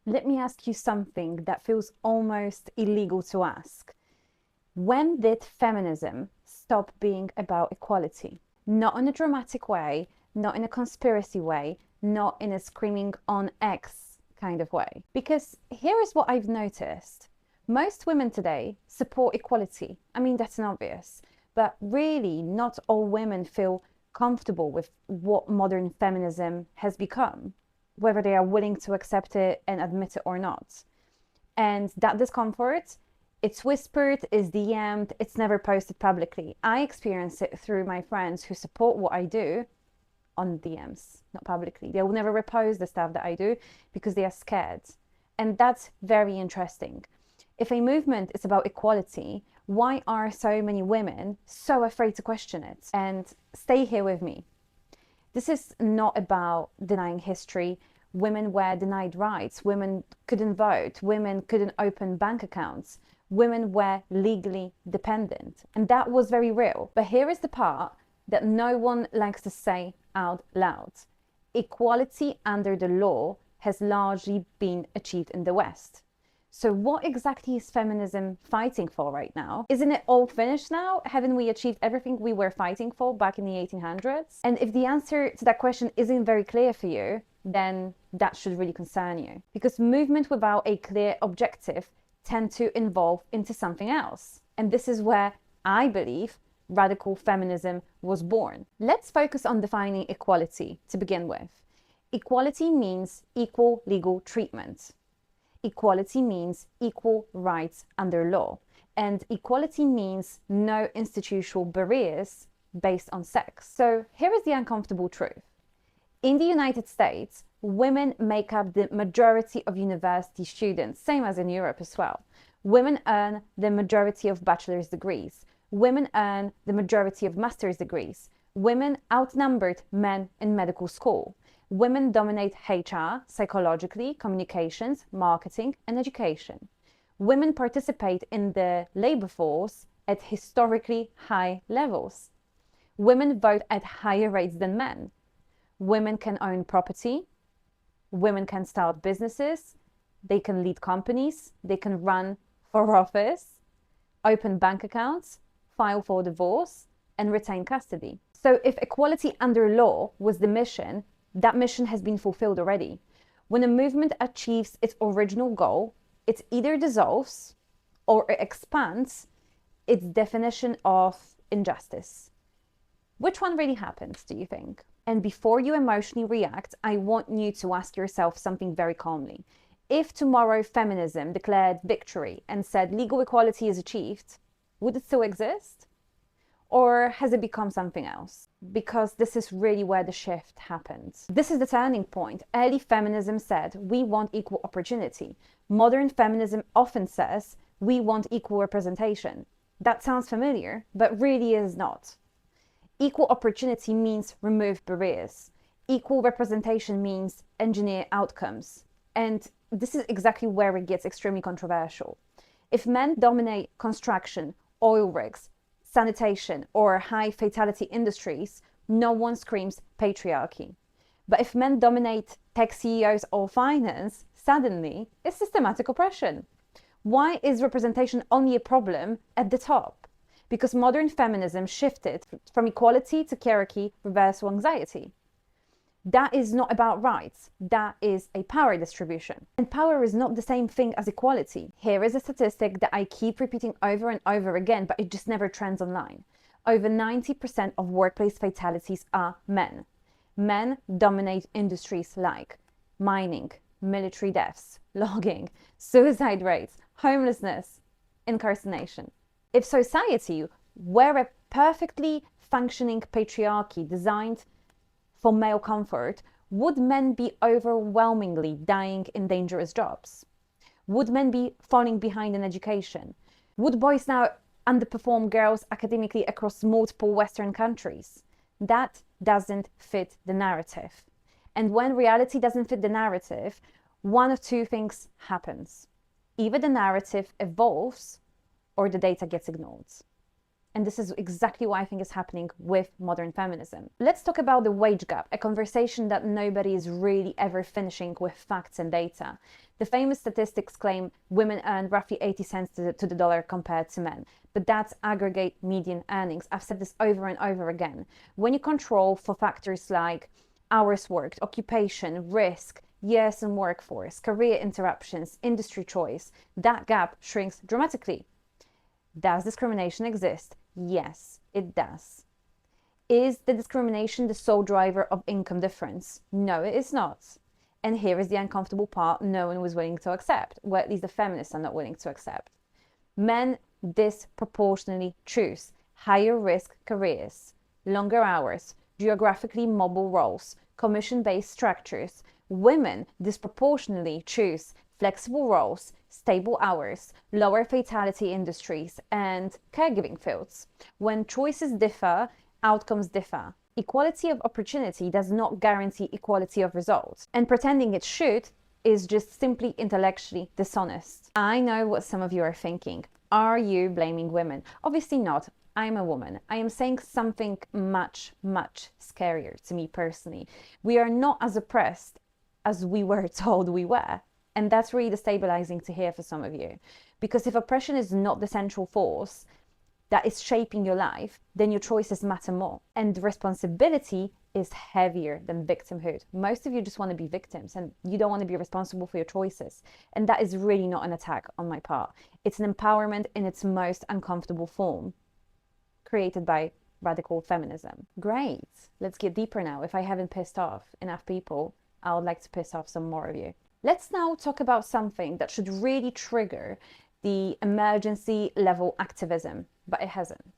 Let me ask you something that feels almost illegal to ask. When did feminism stop being about equality? Not in a dramatic way, not in a conspiracy way, not in a screaming on X kind of way. Because here is what I've noticed. Most women today support equality. I mean, that's an obvious. But really, not all women feel comfortable with what modern feminism has become, whether they are willing to accept it and admit it or not. And that discomfort, it's whispered, it's DM'd, it's never posted publicly. I experience it through my friends who support what I do on DMs, not publicly. They will never repost the stuff that I do because they are scared. And that's very interesting. If a movement is about equality, why are so many women so afraid to question it? And stay here with me. This is not about denying history. Women were denied rights. Women couldn't vote. Women couldn't open bank accounts. Women were legally dependent. And that was very real. But here is the part that no one likes to say out loud. Equality under the law has largely been achieved in the West. So what exactly is feminism fighting for right now? Isn't it all finished now? Haven't we achieved everything we were fighting for back in the 1800s? And if the answer to that question isn't very clear for you, then that should really concern you. Because movement without a clear objective tend to evolve into something else. And this is where I believe radical feminism was born. Let's focus on defining equality to begin with. Equality means equal legal treatment. Equality means equal rights under law. And equality means no institutional barriers based on sex. So here is the uncomfortable truth. In the United States, women make up the majority of university students, same as in Europe as well. Women earn the majority of bachelor's degrees. Women earn the majority of master's degrees. Women outnumbered men in medical school. Women dominate HR, psychologically, communications, marketing, and education. Women participate in the labor force at historically high levels. Women vote at higher rates than men. Women can own property. Women can start businesses. They can lead companies. They can run for office, open bank accounts, file for divorce, and retain custody. So if equality under law was the mission, that mission has been fulfilled already. When a movement achieves its original goal, it either dissolves or it expands its definition of injustice. Which one really happens, do you think? And before you emotionally react, I want you to ask yourself something very calmly. If tomorrow feminism declared victory and said legal equality is achieved, would it still exist? Or has it become something else? Because this is really where the shift happens. This is the turning point. Early feminism said, we want equal opportunity. Modern feminism often says, we want equal representation. That sounds familiar, but really is not. Equal opportunity means remove barriers. Equal representation means engineer outcomes. And this is exactly where it gets extremely controversial. If men dominate construction, oil rigs, sanitation, or high fatality industries, no one screams patriarchy. But if men dominate tech CEOs or finance, suddenly it's systematic oppression. Why is representation only a problem at the top? Because modern feminism shifted from equality to hierarchy, reversal anxiety. That is not about rights, that is a power distribution. And power is not the same thing as equality. Here is a statistic that I keep repeating over and over again, but it just never trends online. Over 90% of workplace fatalities are men. Men dominate industries like mining, military deaths, logging, suicide rates, homelessness, incarceration. If society were a perfectly functioning patriarchy designed for male comfort, would men be overwhelmingly dying in dangerous jobs? Would men be falling behind in education? Would boys now underperform girls academically across multiple Western countries? That doesn't fit the narrative. And when reality doesn't fit the narrative, one of two things happens. Either the narrative evolves or the data gets ignored. And this is exactly what I think is happening with modern feminism. Let's talk about the wage gap, a conversation that nobody is really ever finishing with facts and data. The famous statistics claim women earn roughly 80 cents to the dollar compared to men, but that's aggregate median earnings. I've said this over and over again. When you control for factors like hours worked, occupation, risk, years in workforce, career interruptions, industry choice, that gap shrinks dramatically. Does discrimination exist? Yes, it does. Is the discrimination the sole driver of income difference? No, it is not. And here is the uncomfortable part no one was willing to accept, or at least the feminists are not willing to accept. Men disproportionately choose higher risk careers, longer hours, geographically mobile roles, commission-based structures. Women disproportionately choose flexible roles, stable hours, lower fatality industries, and caregiving fields. When choices differ, outcomes differ. Equality of opportunity does not guarantee equality of results, and pretending it should is just simply intellectually dishonest. I know what some of you are thinking. Are you blaming women? Obviously not. I'm a woman. I am saying something much, much scarier to me personally. We are not as oppressed as we were told we were. And that's really destabilizing to hear for some of you. Because if oppression is not the central force that is shaping your life, then your choices matter more. And responsibility is heavier than victimhood. Most of you just want to be victims and you don't want to be responsible for your choices. And that is really not an attack on my part. It's an empowerment in its most uncomfortable form, created by radical feminism. Great. Let's get deeper now. If I haven't pissed off enough people, I would like to piss off some more of you. Let's now talk about something that should really trigger the emergency level activism, but it hasn't.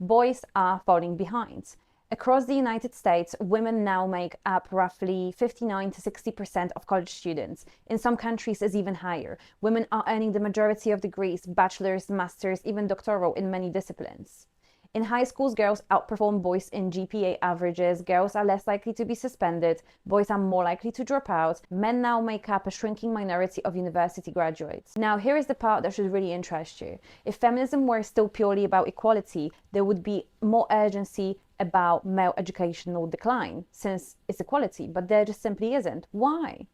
Boys are falling behind. Across the United States, women now make up roughly 59 to 60% of college students. In some countries, it's even higher. Women are earning the majority of degrees, bachelor's, master's, even doctoral in many disciplines. In high schools, girls outperform boys in GPA averages, girls are less likely to be suspended, boys are more likely to drop out, men now make up a shrinking minority of university graduates. Now, here is the part that should really interest you. If feminism were still purely about equality, there would be more urgency about male educational decline, since it's equality, but there just simply isn't. Why?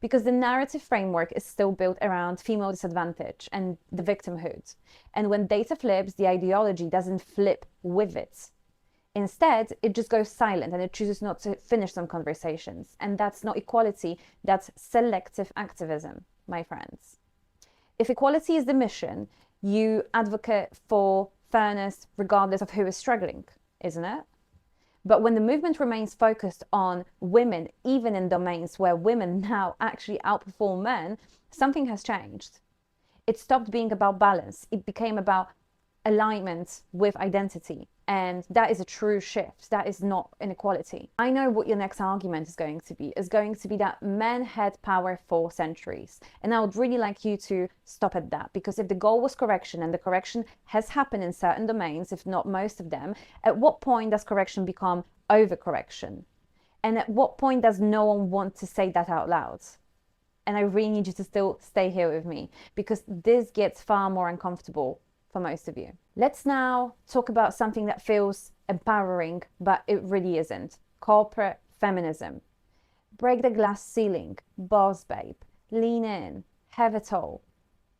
Because the narrative framework is still built around female disadvantage and the victimhood. And when data flips, the ideology doesn't flip with it. Instead, it just goes silent and it chooses not to finish some conversations. And that's not equality, that's selective activism, my friends. If equality is the mission, you advocate for fairness regardless of who is struggling, isn't it? But when the movement remains focused on women, even in domains where women now actually outperform men, something has changed. It stopped being about balance. It became about alignment with identity. And that is a true shift. That is not inequality. I know what your next argument is going to be. It's going to be that men had power for centuries. And I would really like you to stop at that, because if the goal was correction, and the correction has happened in certain domains, if not most of them, at what point does correction become overcorrection? And at what point does no one want to say that out loud? And I really need you to still stay here with me, because this gets far more uncomfortable for most of you. Let's now talk about something that feels empowering, but it really isn't. Corporate feminism. Break the glass ceiling, boss babe, lean in, have it all.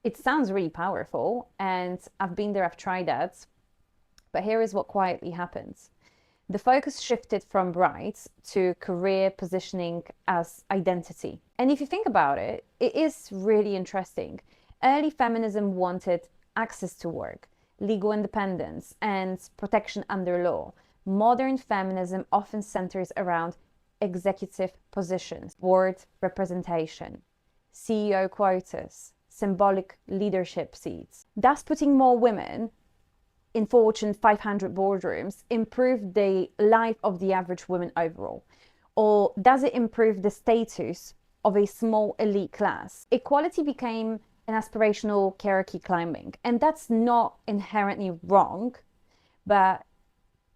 It sounds really powerful, and I've been there, I've tried that. But here is what quietly happens. The focus shifted from rights to career positioning as identity. And if you think about it, it is really interesting. Early feminism wanted access to work, legal independence, and protection under law. Modern feminism often centers around executive positions, board representation, CEO quotas, symbolic leadership seats. Thus, putting more women in Fortune 500 boardrooms improve the life of the average woman overall? Or does it improve the status of a small elite class? Equality became an aspirational hierarchy climbing. And that's not inherently wrong, but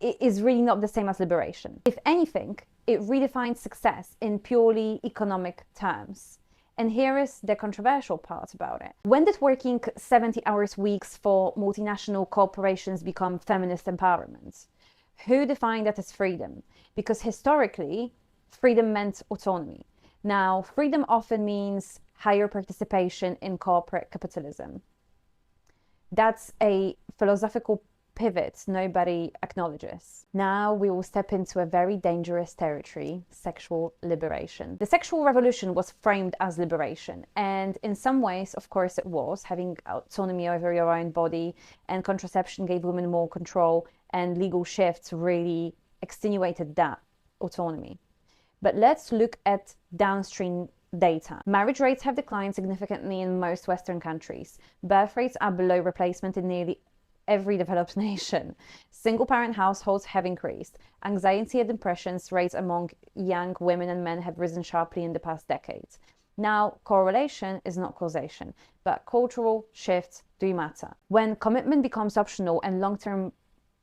it is really not the same as liberation. If anything, it redefines success in purely economic terms. And here is the controversial part about it. When did working 70 hours weeks for multinational corporations become feminist empowerment? Who defined that as freedom? Because historically, freedom meant autonomy. Now, freedom often means higher participation in corporate capitalism. That's a philosophical pivot nobody acknowledges. Now we will step into a very dangerous territory: sexual liberation. The sexual revolution was framed as liberation, and in some ways, of course, it was. Having autonomy over your own body and contraception gave women more control, and legal shifts really extenuated that autonomy. But let's look at downstream data. Marriage rates have declined significantly in most Western countries. Birth rates are below replacement in nearly every developed nation. Single-parent households have increased. Anxiety and depression rates among young women and men have risen sharply in the past decades. Now, correlation is not causation, but cultural shifts do matter. When commitment becomes optional and long-term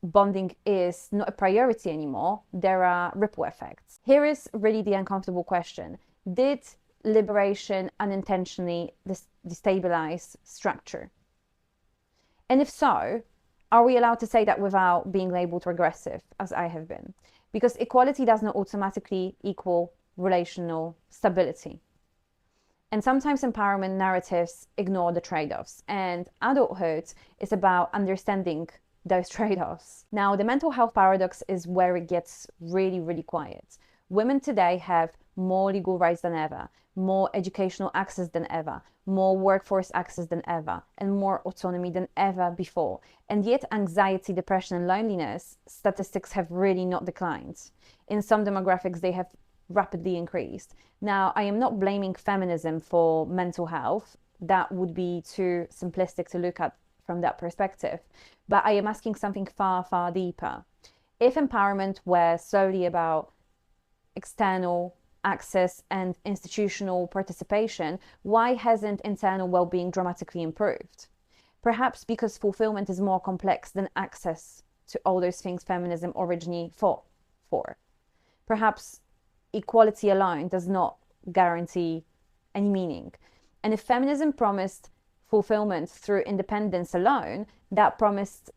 bonding is not a priority anymore, there are ripple effects. Here is really the uncomfortable question. Did liberation unintentionally destabilize structure? And if so, are we allowed to say that without being labeled regressive, as I have been? Because equality does not automatically equal relational stability. And sometimes empowerment narratives ignore the trade-offs, and adulthood is about understanding those trade-offs. Now, the mental health paradox is where it gets really, really quiet. Women today have more legal rights than ever, more educational access than ever, more workforce access than ever, and more autonomy than ever before. And yet anxiety, depression, and loneliness statistics have really not declined. In some demographics, they have rapidly increased. Now, I am not blaming feminism for mental health. That would be too simplistic to look at from that perspective. But I am asking something far, far deeper. If empowerment were solely about external access and institutional participation, why hasn't internal well-being dramatically improved? Perhaps because fulfillment is more complex than access to all those things feminism originally fought for. Perhaps equality alone does not guarantee any meaning. And if feminism promised fulfillment through independence alone, that promise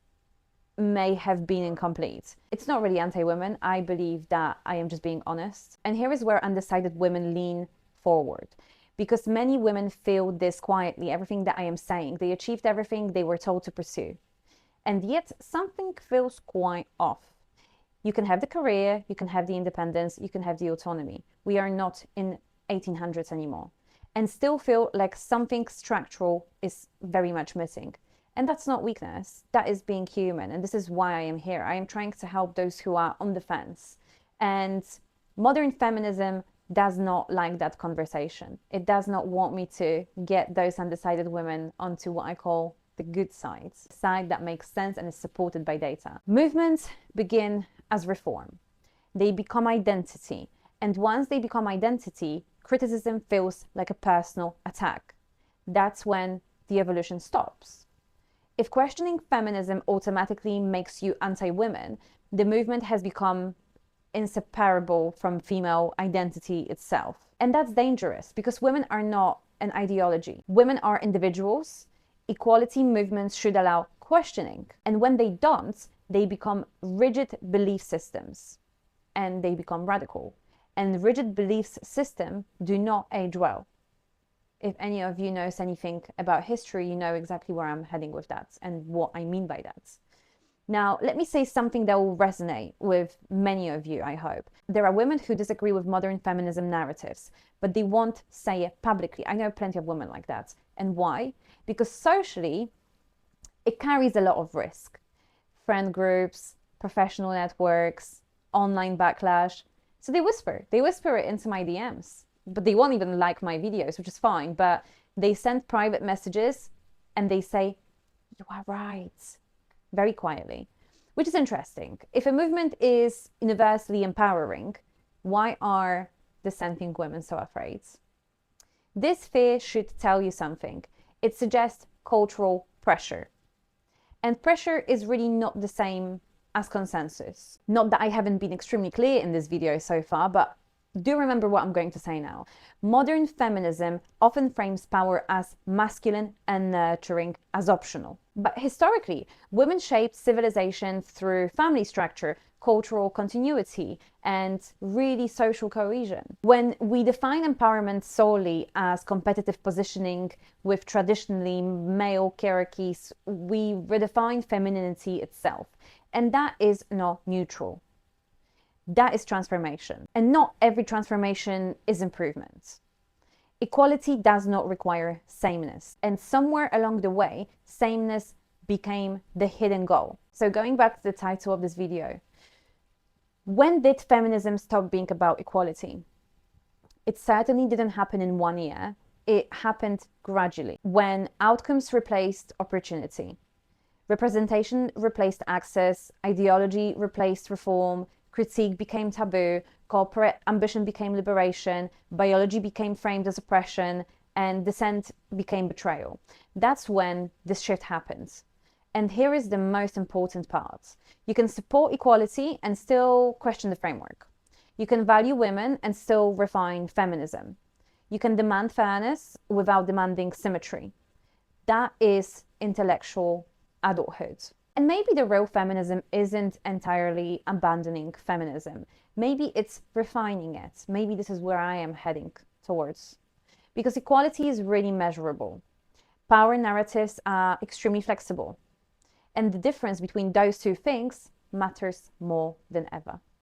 may have been incomplete. It's not really anti-women. I believe that I am just being honest. And here is where undecided women lean forward. Because many women feel this quietly, everything that I am saying. They achieved everything they were told to pursue. And yet something feels quite off. You can have the career, you can have the independence, you can have the autonomy. We are not in 1800s anymore. And still feel like something structural is very much missing. And that's not weakness, that is being human. And this is why I am here. I am trying to help those who are on the fence. And modern feminism does not like that conversation. It does not want me to get those undecided women onto what I call the good side, side that makes sense and is supported by data. Movements begin as reform. They become identity. And once they become identity, criticism feels like a personal attack. That's when the evolution stops. If questioning feminism automatically makes you anti-women, the movement has become inseparable from female identity itself. And that's dangerous because women are not an ideology. Women are individuals. Equality movements should allow questioning. And when they don't, they become rigid belief systems and they become radical. And rigid belief systems do not age well. If any of you knows anything about history, you know exactly where I'm heading with that and what I mean by that. Now, let me say something that will resonate with many of you, I hope. There are women who disagree with modern feminism narratives, but they won't say it publicly. I know plenty of women like that. And why? Because socially, it carries a lot of risk. Friend groups, professional networks, online backlash. So they whisper it into my DMs. But they won't even like my videos, which is fine. But they send private messages and they say, "You are right," very quietly, which is interesting. If a movement is universally empowering, why are dissenting women so afraid? This fear should tell you something. It suggests cultural pressure. And pressure is really not the same as consensus. Not that I haven't been extremely clear in this video so far, but Do remember what I'm going to say now. Modern feminism often frames power as masculine and nurturing as optional. But historically, women shaped civilization through family structure, cultural continuity, and really social cohesion. When we define empowerment solely as competitive positioning with traditionally male hierarchies, we redefine femininity itself. And that is not neutral. That is transformation. And not every transformation is improvement. Equality does not require sameness. And somewhere along the way, sameness became the hidden goal. So going back to the title of this video, when did feminism stop being about equality? It certainly didn't happen in 1 year. It happened gradually, when outcomes replaced opportunity. Representation replaced access, ideology replaced reform, critique became taboo, corporate ambition became liberation, biology became framed as oppression, and dissent became betrayal. That's when this shift happens. And here is the most important part. You can support equality and still question the framework. You can value women and still refine feminism. You can demand fairness without demanding symmetry. That is intellectual adulthood. And maybe the real feminism isn't entirely abandoning feminism. Maybe it's refining it. Maybe this is where I am heading towards. Because equality is really measurable. Power narratives are extremely flexible. And the difference between those two things matters more than ever.